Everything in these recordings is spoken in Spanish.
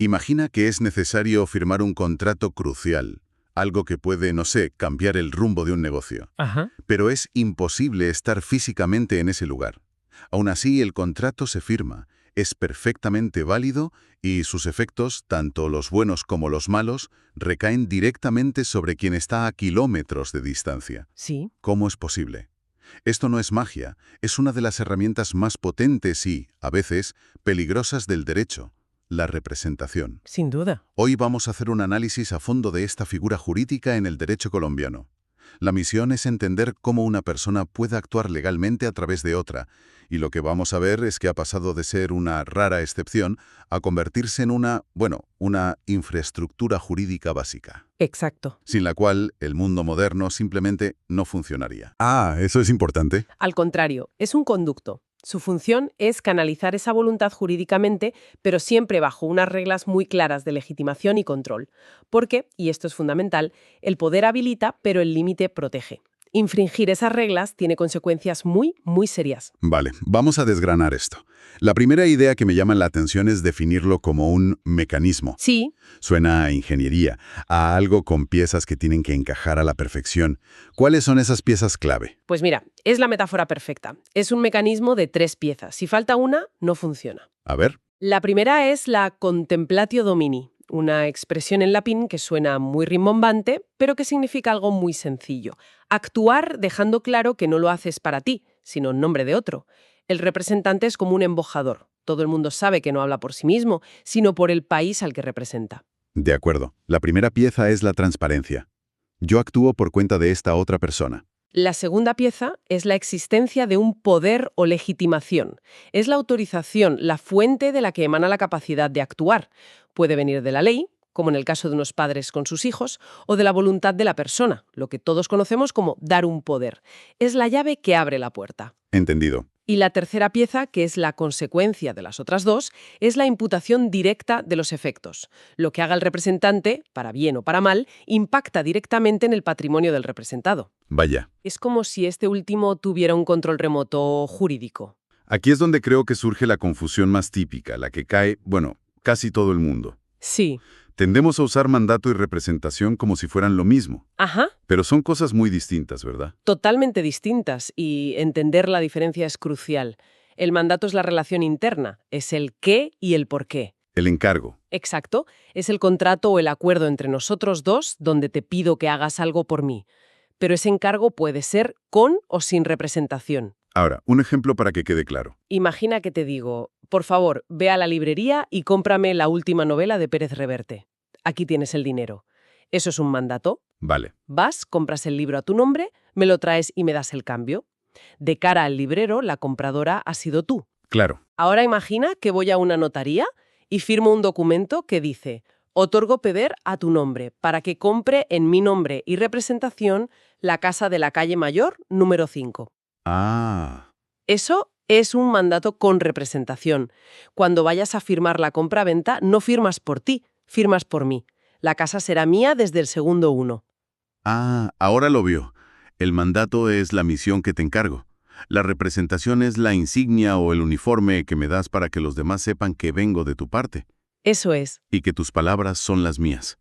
Imagina que es necesario firmar un contrato crucial, algo que puede, no sé, cambiar el rumbo de un negocio. Ajá. Pero es imposible estar físicamente en ese lugar. Aún así, el contrato se firma, es perfectamente válido y sus efectos, tanto los buenos como los malos, recaen directamente sobre quien está a kilómetros de distancia. Sí, ¿Cómo es posible? Esto no es magia, es una de las herramientas más potentes y, a veces, peligrosas del derecho, la representación. sin duda. Hoy vamos a hacer un análisis a fondo de esta figura jurídica en el derecho colombiano. La misión es entender cómo una persona puede actuar legalmente a través de otra, y lo que vamos a ver es que ha pasado de ser una rara excepción a convertirse en una infraestructura jurídica básica, Exacto. sin la cual el mundo moderno simplemente no funcionaría. Ah, eso es importante. Al contrario, es un conducto. Su función es canalizar esa voluntad jurídicamente, pero siempre bajo unas reglas muy claras de legitimación y control. Porque, y esto es fundamental, el poder habilita, pero el límite protege. Infringir esas reglas tiene consecuencias muy, muy serias. Vale, vamos a desgranar esto. La primera idea que me llama la atención es definirlo como un mecanismo. Sí, Suena a ingeniería, a algo con piezas que tienen que encajar a la perfección. ¿Cuáles son esas piezas clave? pues mira, es la metáfora perfecta. Es un mecanismo de 3 piezas. Si falta una, no funciona. A ver. La primera es la contemplatio domini, una expresión en latín que suena muy rimbombante, pero que significa algo muy sencillo. Actuar dejando claro que no lo haces para ti, sino en nombre de otro. El representante es como un embajador. Todo el mundo sabe que no habla por sí mismo, sino por el país al que representa. De acuerdo. La primera pieza es la transparencia. Yo actúo por cuenta de esta otra persona. La segunda pieza es la existencia de un poder o legitimación. Es la autorización, la fuente de la que emana la capacidad de actuar. Puede venir de la ley, como en el caso de unos padres con sus hijos, o de la voluntad de la persona, lo que todos conocemos como dar un poder. Es la llave que abre la puerta. Entendido. Y la tercera pieza, que es la consecuencia de las otras dos, es la imputación directa de los efectos. Lo que haga el representante, para bien o para mal, impacta directamente en el patrimonio del representado. Vaya. Es como si este último tuviera un control remoto jurídico. Aquí es donde creo que surge la confusión más típica, la que cae, casi todo el mundo. Sí. Tendemos a usar mandato y representación como si fueran lo mismo, Ajá. pero son cosas muy distintas, ¿verdad? Totalmente distintas y entender la diferencia es crucial. El mandato es la relación interna, es el qué y el por qué. El encargo. Exacto, es el contrato o el acuerdo entre nosotros dos donde te pido que hagas algo por mí. Pero ese encargo puede ser con o sin representación. Ahora, un ejemplo para que quede claro. Imagina que te digo, por favor, ve a la librería y cómprame la última novela de Pérez Reverte. Aquí tienes el dinero. ¿Eso es un mandato? Vale. Vas, compras el libro a tu nombre, me lo traes y me das el cambio. De cara al librero, la compradora ha sido tú. Claro. Ahora imagina que voy a una notaría y firmo un documento que dice: otorgo poder a tu nombre para que compre en mi nombre y representación la casa de la calle Mayor, número 5. Ah. Eso es un mandato con representación. Cuando vayas a firmar la compra-venta, no firmas por ti, firmas por mí. La casa será mía desde el segundo 1. Ah, ahora lo veo. El mandato es la misión que te encargo. La representación es la insignia o el uniforme que me das para que los demás sepan que vengo de tu parte Eso es. y que tus palabras son las mías.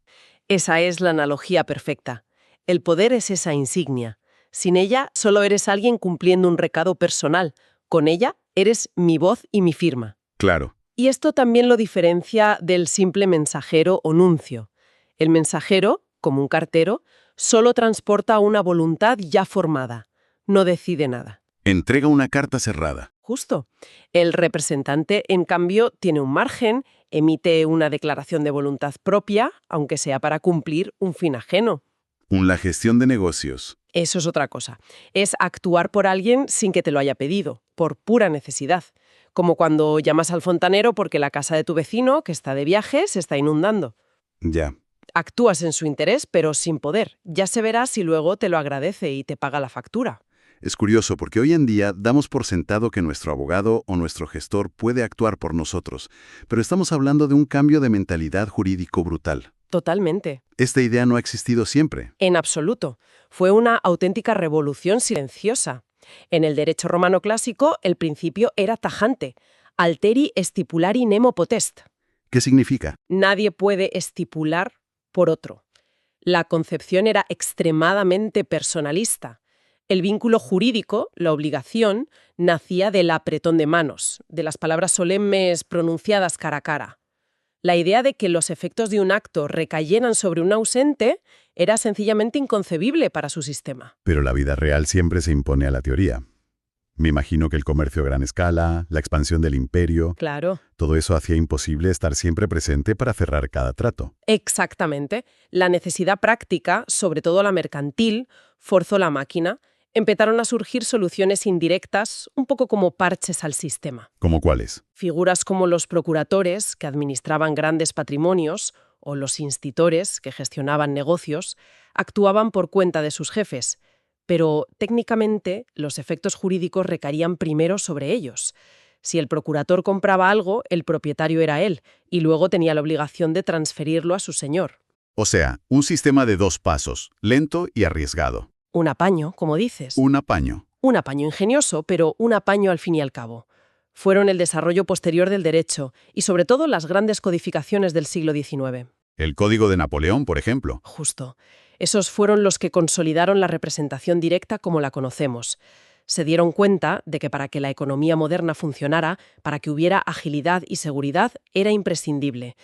Esa es la analogía perfecta. El poder es esa insignia. Sin ella, solo eres alguien cumpliendo un recado personal. Con ella, eres mi voz y mi firma. Claro. Y esto también lo diferencia del simple mensajero o nuncio. El mensajero, como un cartero, solo transporta una voluntad ya formada. No decide nada. Entrega una carta cerrada. Justo. El representante, en cambio, tiene un margen, emite una declaración de voluntad propia, aunque sea para cumplir un fin ajeno. La gestión de negocios. Eso es otra cosa. Es actuar por alguien sin que te lo haya pedido, por pura necesidad. Como cuando llamas al fontanero porque la casa de tu vecino, que está de viaje, se está inundando. Ya. Actúas en su interés, pero sin poder. Ya se verá si luego te lo agradece y te paga la factura. Es curioso porque hoy en día damos por sentado que nuestro abogado o nuestro gestor puede actuar por nosotros, pero estamos hablando de un cambio de mentalidad jurídico brutal. Totalmente. Esta idea no ha existido siempre. En absoluto. Fue una auténtica revolución silenciosa. En el derecho romano clásico, el principio era tajante. Alteri stipulari nemo potest. ¿Qué significa? Nadie puede estipular por otro. La concepción era extremadamente personalista. El vínculo jurídico, la obligación, nacía del apretón de manos, de las palabras solemnes pronunciadas cara a cara. La idea de que los efectos de un acto recayeran sobre un ausente era sencillamente inconcebible para su sistema. Pero la vida real siempre se impone a la teoría. Me imagino que el comercio a gran escala, la expansión del imperio, Claro. todo eso hacía imposible estar siempre presente para cerrar cada trato. Exactamente. La necesidad práctica, sobre todo la mercantil, forzó la máquina. Empezaron a surgir soluciones indirectas, un poco como parches al sistema. ¿Cómo cuáles? Figuras como los procuradores, que administraban grandes patrimonios, o los institores, que gestionaban negocios, actuaban por cuenta de sus jefes. Pero técnicamente los efectos jurídicos recaían primero sobre ellos. Si el procurador compraba algo, el propietario era él, y luego tenía la obligación de transferirlo a su señor. O sea, un sistema de 2 pasos, lento y arriesgado. Un apaño, como dices. Un apaño. Un apaño ingenioso, pero un apaño al fin y al cabo. Fueron el desarrollo posterior del derecho, y sobre todo las grandes codificaciones del siglo XIX. El Código de Napoleón, por ejemplo. Justo. Esos fueron los que consolidaron la representación directa como la conocemos. Se dieron cuenta de que para que la economía moderna funcionara, para que hubiera agilidad y seguridad, era imprescindible.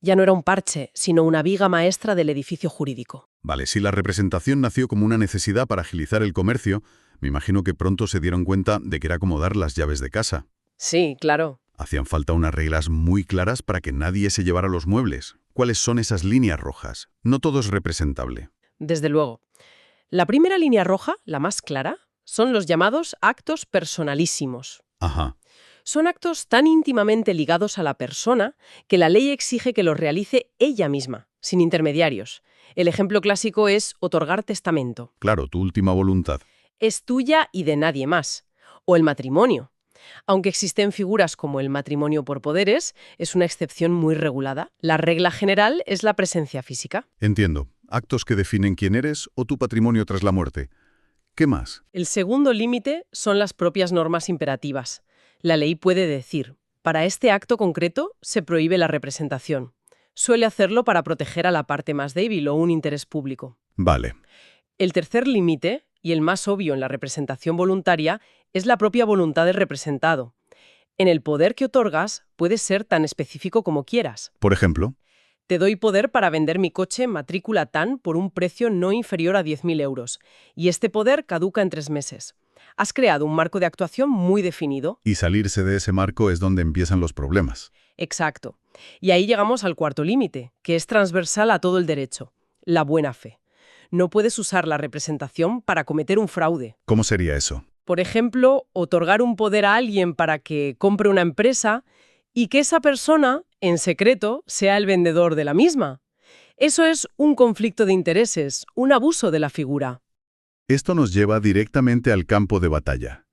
Ya no era un parche, sino una viga maestra del edificio jurídico. Vale, si la representación nació como una necesidad para agilizar el comercio, me imagino que pronto se dieron cuenta de que era como dar las llaves de casa. Sí, claro. Hacían falta unas reglas muy claras para que nadie se llevara los muebles. ¿Cuáles son esas líneas rojas? No todo es representable. Desde luego. La primera línea roja, la más clara, son los llamados actos personalísimos. Ajá. Son actos tan íntimamente ligados a la persona que la ley exige que los realice ella misma, sin intermediarios. El ejemplo clásico es otorgar testamento. Claro, tu última voluntad. Es tuya y de nadie más. O el matrimonio. Aunque existen figuras como el matrimonio por poderes, es una excepción muy regulada. La regla general es la presencia física. Entiendo. Actos que definen quién eres o tu patrimonio tras la muerte. ¿Qué más? El segundo límite son las propias normas imperativas. La ley puede decir, para este acto concreto se prohíbe la representación. Suele hacerlo para proteger a la parte más débil o un interés público. Vale. El tercer límite, y el más obvio en la representación voluntaria, es la propia voluntad del representado. En el poder que otorgas puedes ser tan específico como quieras. Por ejemplo, Te doy poder para vender mi coche matrícula TAN por un precio no inferior a 10.000 euros, y este poder caduca en 3 meses. Has creado un marco de actuación muy definido. y salirse de ese marco es donde empiezan los problemas. Exacto. Y ahí llegamos al cuarto límite, que es transversal a todo el derecho, la buena fe. No puedes usar la representación para cometer un fraude. ¿Cómo sería eso? Por ejemplo, otorgar un poder a alguien para que compre una empresa y que esa persona, en secreto, sea el vendedor de la misma. Eso es un conflicto de intereses, un abuso de la figura. Esto nos lleva directamente al campo de batalla.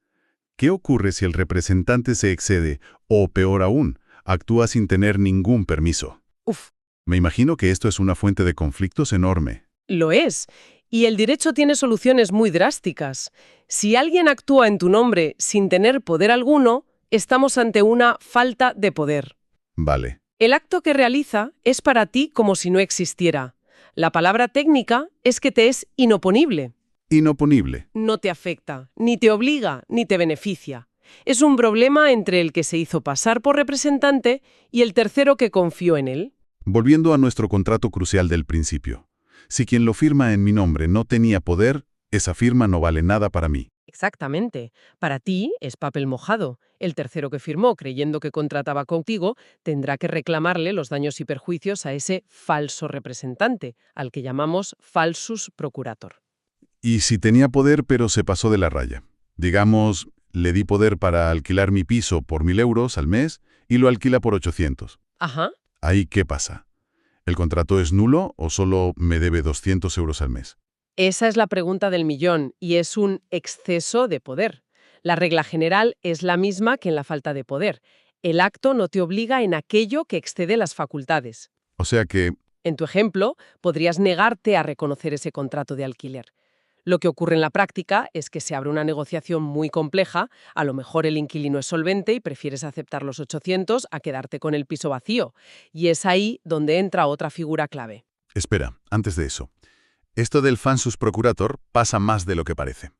¿Qué ocurre si el representante se excede o, peor aún, actúa sin tener ningún permiso? Uf, Me imagino que esto es una fuente de conflictos enorme. lo es. Y el derecho tiene soluciones muy drásticas. Si alguien actúa en tu nombre sin tener poder alguno, estamos ante una falta de poder. Vale. El acto que realiza es para ti como si no existiera. La palabra técnica es que te es inoponible. Inoponible. No te afecta, ni te obliga, ni te beneficia. Es un problema entre el que se hizo pasar por representante y el tercero que confió en él. Volviendo a nuestro contrato crucial del principio. Si quien lo firma en mi nombre no tenía poder, esa firma no vale nada para mí. Exactamente. Para ti es papel mojado. El tercero que firmó creyendo que contrataba contigo tendrá que reclamarle los daños y perjuicios a ese falso representante, al que llamamos falsus procurator. Y si tenía poder pero se pasó de la raya. Digamos, le di poder para alquilar mi piso por 1.000 euros al mes y lo alquila por 800. Ajá. ¿Ahí qué pasa? ¿El contrato es nulo o solo me debe 200 euros al mes? Esa es la pregunta del millón y es un exceso de poder. La regla general es la misma que en la falta de poder. El acto no te obliga en aquello que excede las facultades. O sea que, En tu ejemplo, podrías negarte a reconocer ese contrato de alquiler. Lo que ocurre en la práctica es que se abre una negociación muy compleja, a lo mejor el inquilino es solvente y prefieres aceptar los 800 a quedarte con el piso vacío. Y es ahí donde entra otra figura clave. Espera, antes de eso. Esto del fansus procurator pasa más de lo que parece.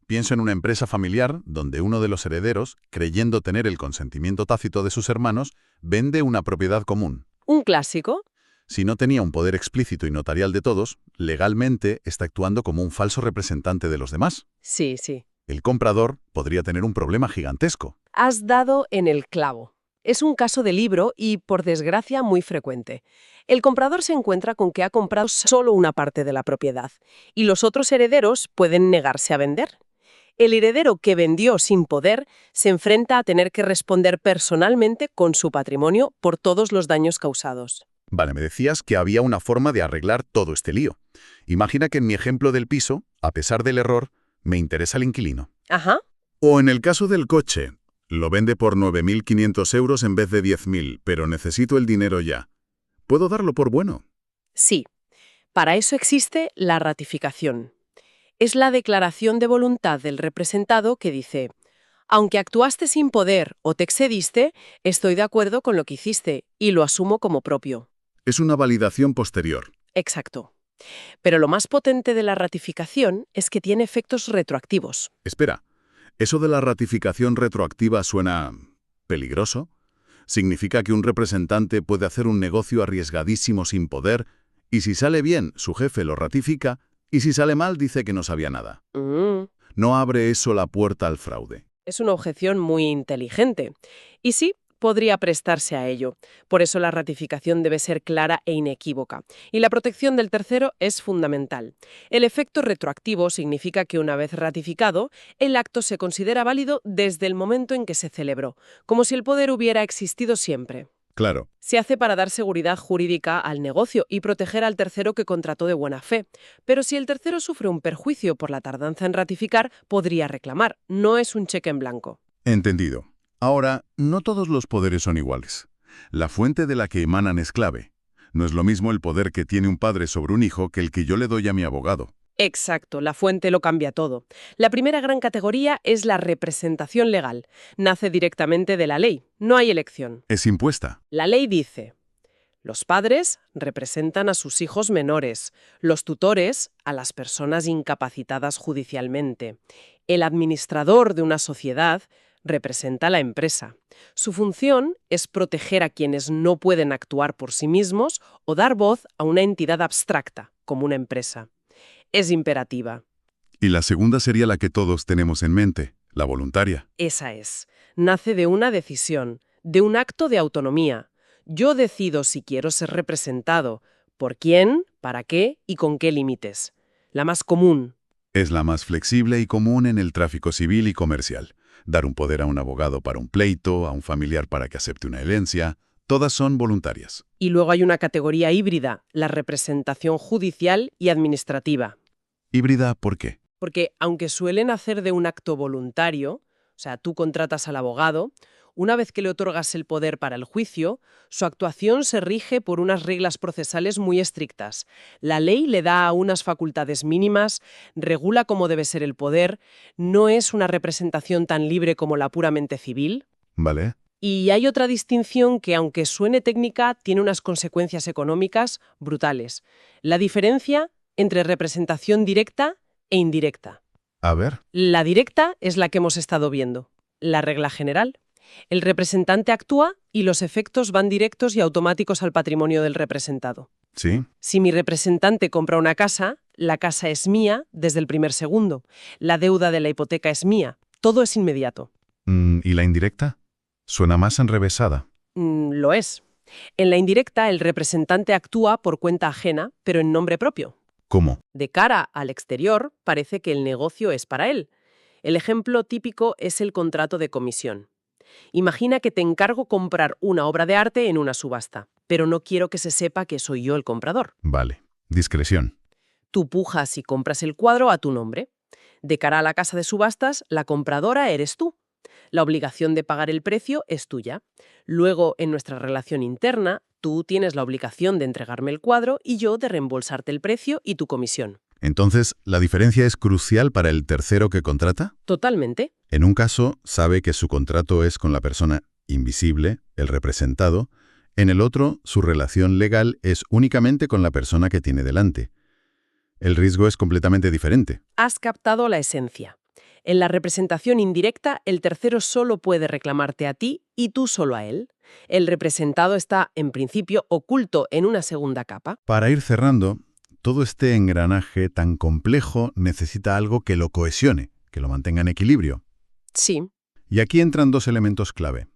Pienso en una empresa familiar donde uno de los herederos, creyendo tener el consentimiento tácito de sus hermanos, vende una propiedad común. ¿Un clásico? Si no tenía un poder explícito y notarial de todos, legalmente está actuando como un falso representante de los demás. Sí, sí. El comprador podría tener un problema gigantesco. Has dado en el clavo. Es un caso de libro y, por desgracia, muy frecuente. El comprador se encuentra con que ha comprado solo una parte de la propiedad y los otros herederos pueden negarse a vender. El heredero que vendió sin poder se enfrenta a tener que responder personalmente con su patrimonio por todos los daños causados. Vale, me decías que había una forma de arreglar todo este lío. Imagina que en mi ejemplo del piso, a pesar del error, me interesa el inquilino. Ajá. O en el caso del coche, lo vende por 9.500 euros en vez de 10.000, pero necesito el dinero ya. ¿Puedo darlo por bueno? Sí. Para eso existe la ratificación. Es la declaración de voluntad del representado que dice: aunque actuaste sin poder o te excediste, estoy de acuerdo con lo que hiciste y lo asumo como propio. Es una validación posterior. Exacto. Pero lo más potente de la ratificación es que tiene efectos retroactivos. Espera, ¿eso de la ratificación retroactiva suena peligroso? ¿Significa que un representante puede hacer un negocio arriesgadísimo sin poder y si sale bien, su jefe lo ratifica y si sale mal dice que no sabía nada? ¿No abre eso la puerta al fraude? Es una objeción muy inteligente. Y sí, podría prestarse a ello. Por eso la ratificación debe ser clara e inequívoca. Y la protección del tercero es fundamental. El efecto retroactivo significa que una vez ratificado, el acto se considera válido desde el momento en que se celebró, como si el poder hubiera existido siempre. Claro. Se hace para dar seguridad jurídica al negocio y proteger al tercero que contrató de buena fe. Pero si el tercero sufre un perjuicio por la tardanza en ratificar, podría reclamar. No es un cheque en blanco. Entendido. Ahora, no todos los poderes son iguales. La fuente de la que emanan es clave. No es lo mismo el poder que tiene un padre sobre un hijo que el que yo le doy a mi abogado. Exacto, la fuente lo cambia todo. La primera gran categoría es la representación legal. Nace directamente de la ley, no hay elección. Es impuesta. La ley dice: los padres representan a sus hijos menores, los tutores a las personas incapacitadas judicialmente. El administrador de una sociedad representa a la empresa. Su función es proteger a quienes no pueden actuar por sí mismos o dar voz a una entidad abstracta, como una empresa. Es imperativa. Y la segunda sería la que todos tenemos en mente, la voluntaria. Esa es. Nace de una decisión, de un acto de autonomía. Yo decido si quiero ser representado, por quién, para qué y con qué límites. La más común. Es la más flexible y común en el tráfico civil y comercial. Dar un poder a un abogado para un pleito, a un familiar para que acepte una herencia, todas son voluntarias. Y luego hay una categoría híbrida, la representación judicial y administrativa. ¿Híbrida por qué? Porque aunque suelen hacer de un acto voluntario, o sea, tú contratas al abogado, una vez que le otorgas el poder para el juicio, su actuación se rige por unas reglas procesales muy estrictas. La ley le da unas facultades mínimas, regula cómo debe ser el poder, no es una representación tan libre como la puramente civil. ¿Vale? Y hay otra distinción que, aunque suene técnica, tiene unas consecuencias económicas brutales. La diferencia entre representación directa e indirecta. A ver. La directa es la que hemos estado viendo, la regla general. El representante actúa y los efectos van directos y automáticos al patrimonio del representado. ¿Sí? Si mi representante compra una casa, la casa es mía desde el primer segundo. La deuda de la hipoteca es mía. Todo es inmediato. ¿Y la indirecta? Suena más enrevesada. Lo es. En la indirecta, el representante actúa por cuenta ajena, pero en nombre propio. ¿Cómo? De cara al exterior, parece que el negocio es para él. El ejemplo típico es el contrato de comisión. Imagina que te encargo comprar una obra de arte en una subasta, pero no quiero que se sepa que soy yo el comprador. Vale. Discreción. Tú pujas y compras el cuadro a tu nombre. De cara a la casa de subastas, la compradora eres tú. La obligación de pagar el precio es tuya. Luego, en nuestra relación interna, tú tienes la obligación de entregarme el cuadro y yo de reembolsarte el precio y tu comisión. Entonces, ¿la diferencia es crucial para el tercero que contrata? Totalmente. En un caso, sabe que su contrato es con la persona invisible, el representado. En el otro, su relación legal es únicamente con la persona que tiene delante. El riesgo es completamente diferente. Has captado la esencia. En la representación indirecta, el tercero solo puede reclamarte a ti y tú solo a él. El representado está, en principio, oculto en una segunda capa. Para ir cerrando, todo este engranaje tan complejo necesita algo que lo cohesione, que lo mantenga en equilibrio. Sí, Y aquí entran dos elementos clave: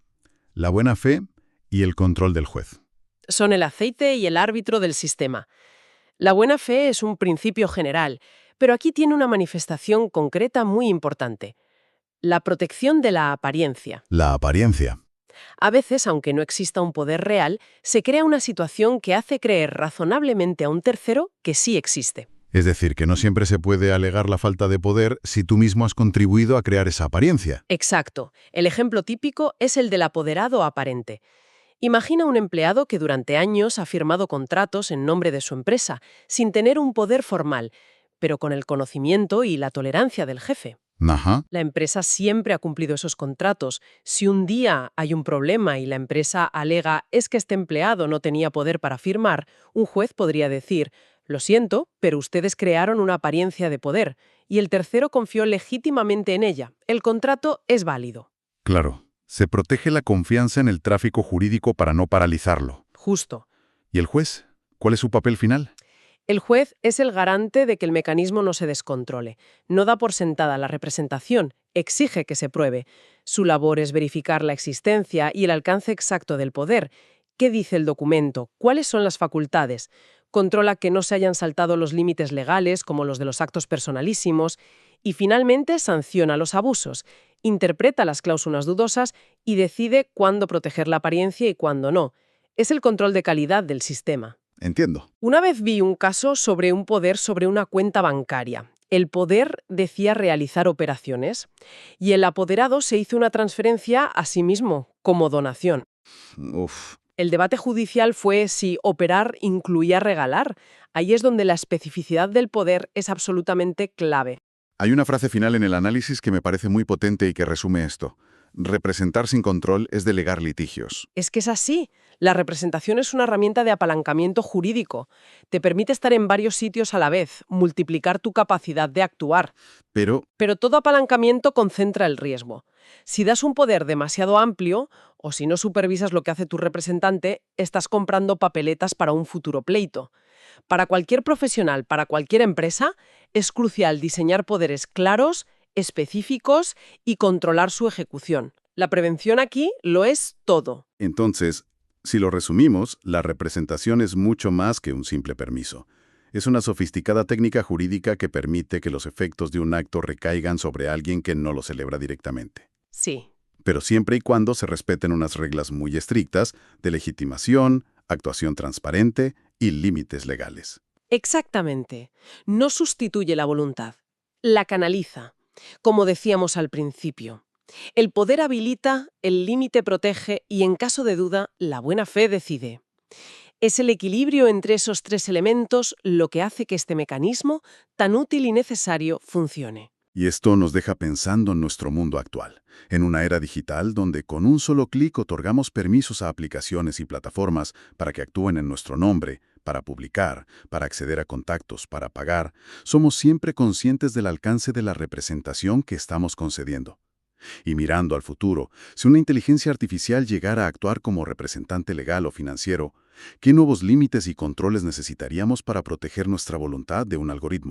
la buena fe y el control del juez. son el aceite y el árbitro del sistema. La buena fe es un principio general, pero aquí tiene una manifestación concreta muy importante: la protección de la apariencia. La apariencia. A veces, aunque no exista un poder real, se crea una situación que hace creer razonablemente a un tercero que sí existe. Es decir, que no siempre se puede alegar la falta de poder si tú mismo has contribuido a crear esa apariencia. Exacto. El ejemplo típico es el del apoderado aparente. Imagina un empleado que durante años ha firmado contratos en nombre de su empresa, sin tener un poder formal, pero con el conocimiento y la tolerancia del jefe. Ajá. La empresa siempre ha cumplido esos contratos. Si un día hay un problema y la empresa alega es que este empleado no tenía poder para firmar, un juez podría decir: lo siento, pero ustedes crearon una apariencia de poder, y el tercero confió legítimamente en ella. El contrato es válido. Claro. Se protege la confianza en el tráfico jurídico para no paralizarlo. Justo. ¿Y el juez? ¿Cuál es su papel final? El juez es el garante de que el mecanismo no se descontrole. No da por sentada la representación, exige que se pruebe. Su labor es verificar la existencia y el alcance exacto del poder. ¿Qué dice el documento? ¿Cuáles son las facultades? Controla que no se hayan saltado los límites legales, como los de los actos personalísimos. Y finalmente sanciona los abusos, interpreta las cláusulas dudosas y decide cuándo proteger la apariencia y cuándo no. Es el control de calidad del sistema. Entiendo. Una vez vi un caso sobre un poder sobre una cuenta bancaria. El poder decía realizar operaciones y el apoderado se hizo una transferencia a sí mismo, como donación. Uf. El debate judicial fue si operar incluía regalar. Ahí es donde la especificidad del poder es absolutamente clave. Hay una frase final en el análisis que me parece muy potente y que resume esto. Representar sin control es delegar litigios. Es que es así. La representación es una herramienta de apalancamiento jurídico. Te permite estar en varios sitios a la vez, multiplicar tu capacidad de actuar. Pero, Pero todo apalancamiento concentra el riesgo. Si das un poder demasiado amplio, o si no supervisas lo que hace tu representante, estás comprando papeletas para un futuro pleito. Para cualquier profesional, para cualquier empresa, es crucial diseñar poderes claros, específicos y controlar su ejecución. La prevención aquí lo es todo. entonces, si lo resumimos, la representación es mucho más que un simple permiso. Es una sofisticada técnica jurídica que permite que los efectos de un acto recaigan sobre alguien que no lo celebra directamente. Sí. Pero siempre y cuando se respeten unas reglas muy estrictas de legitimación, actuación transparente y límites legales. Exactamente. No sustituye la voluntad. La canaliza. Como decíamos al principio. El poder habilita, el límite protege y, en caso de duda, la buena fe decide. Es el equilibrio entre esos tres elementos lo que hace que este mecanismo, tan útil y necesario, funcione. Y esto nos deja pensando en nuestro mundo actual, en una era digital donde con un solo clic otorgamos permisos a aplicaciones y plataformas para que actúen en nuestro nombre, para publicar, para acceder a contactos, para pagar. Somos siempre conscientes del alcance de la representación que estamos concediendo. Y mirando al futuro, si una inteligencia artificial llegara a actuar como representante legal o financiero, ¿qué nuevos límites y controles necesitaríamos para proteger nuestra voluntad de un algoritmo?